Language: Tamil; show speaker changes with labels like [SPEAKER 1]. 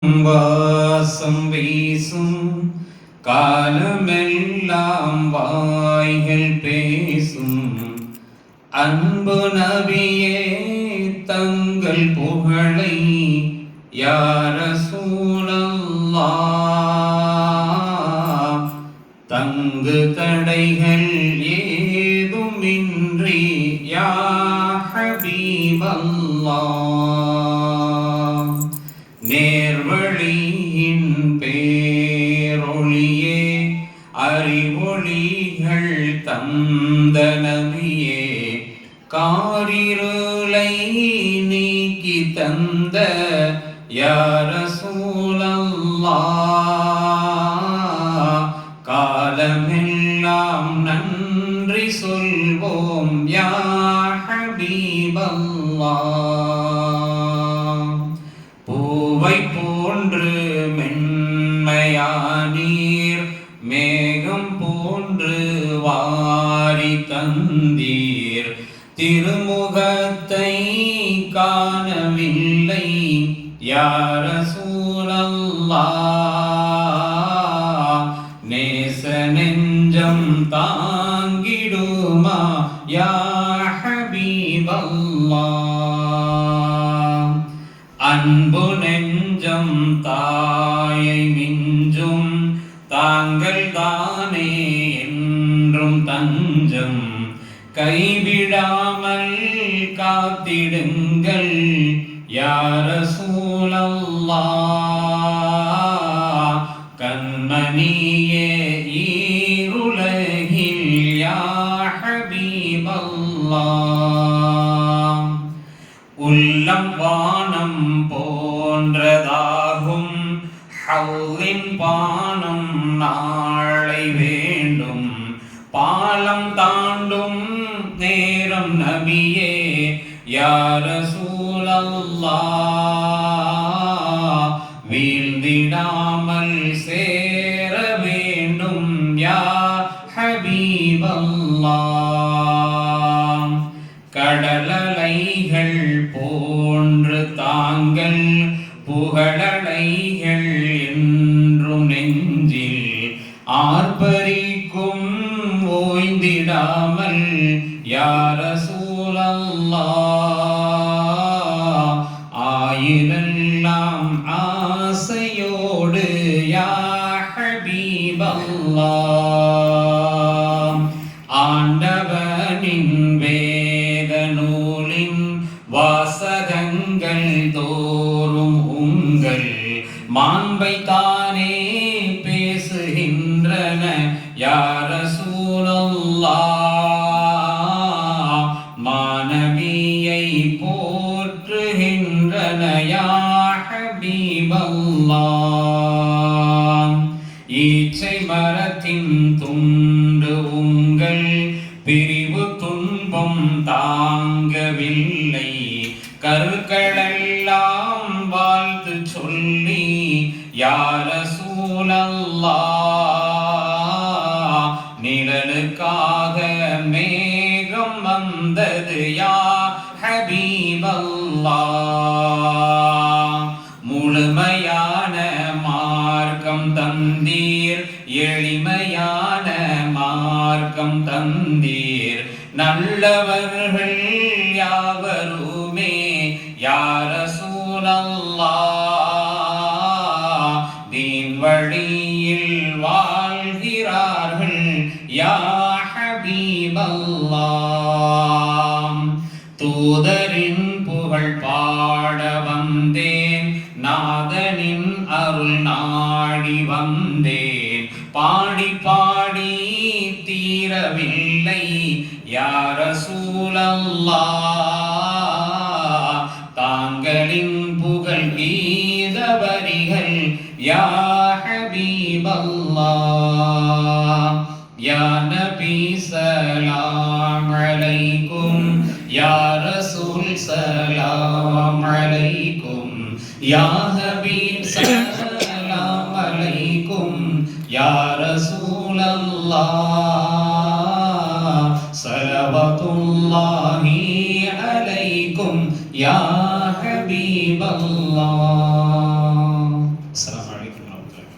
[SPEAKER 1] வாசம் வீசும் காலமெல்லாம் வாய்கள் பேசும் அன்பு நபியே தங்கள் புகழை யா ரசூலல்லாஹ் தங்கு தடைகள் ஏதுமின்றி யா ஹபீபல்லாஹ் நேர்வழியின் பேரொளியே அறிவொளிகள் தந்த நபியே காரிருளை நீக்கி தந்த யா ரசூலல்லாஹ் காலமெல்லாம் நன்றி சொல்வோம் யா ஹபீபல்லாஹ் பூவை போன்று மென்மையானீர் மேகம் போன்று வாரி தந்தீர் திருமுகத்தை காணவில்லை யா ரசூலல்லாஹ் நேச நெஞ்சம் தாங்கிடுமா யா ஹபீபல்லாஹ் அன்பு நெஞ்சம் தாயை மிஞ்சும் தாங்கள் தானே என்றும் தஞ்சம் கைவிடாமல் காத்திடுங்கள் யா ரசூலல்லாஹ் கண்மணியே ஈருலகில் யா ஹபீபல்லாஹ் உள்ளம் வானம் போன்றதாகும் ஹவ்லின் பானம் நாளை வேண்டும் பாலம் தாண்டும் நேரம் நபியே யா ரசூலல்லாஹ் வீழ்ந்திடாமல் சேர வேண்டும் யா ஹபீபல்லாஹ் கடலலைகள் போன்று தாங்கள் புகழலைகள் என்றும் நெஞ்சில் ஆர்ப்பரிக்கும் ஓய்ந்திடாமல் யா ரசூலல்லாஹ் ஆயிரெல்லாம் ஆசையோடு யா ஹபீபல்லாஹ் ஆண்டவனின் வேத நூலின் வாசகங்கள் தோறும் உங்கள் மாண்பை தானே பேசுகின்றன யா ரசூலல்லாஹ் மானவியை போற்றுகின்றன யா ஹபீபல்லாஹ் ஈச்சை மரத்தின் துண்டு உங்கள் பிரிவு துன்பம் தாங்கவில்லை கற்களெல்லாம் வாழ்த்து சொல்லி யா ரசூலல்லாஹ் நிழலுக்காக மேகம் வந்தது யா ஹபீபல்லாஹ் முழுமையான மார்க்கம் தந்தீர் எளிமையான மார்க்கம் தந்தீர் நல்லவர்கள் யாவருமே யா ரசூலல்லாஹ் தீன் வழியில் வாழ்கிறார்கள் யா ஹபீபல்லாஹ் தூதரின் புகழ் பாட வந்தேன் நாதனின் அருள் நாடி வந்தேன் பாடி பாடி தீரவில்லை யா ரசூலல்லாஹ் தாங்களின் புகழ் கீத வரிகள் யா ஹபீபல்லாஹ் யா நபி ஸலாம் அலைக்கும் யா ரசூல் ஸலாம் அலைக்கும் யா ஹபீப் ஸலாம் அலைக்கும் யா ரசூலல்லாஹ் ஸலவாத்துல்லாஹி அலைக்கும் யா ஹபீபல்லாஹ்
[SPEAKER 2] வரமத்துல்லாஹி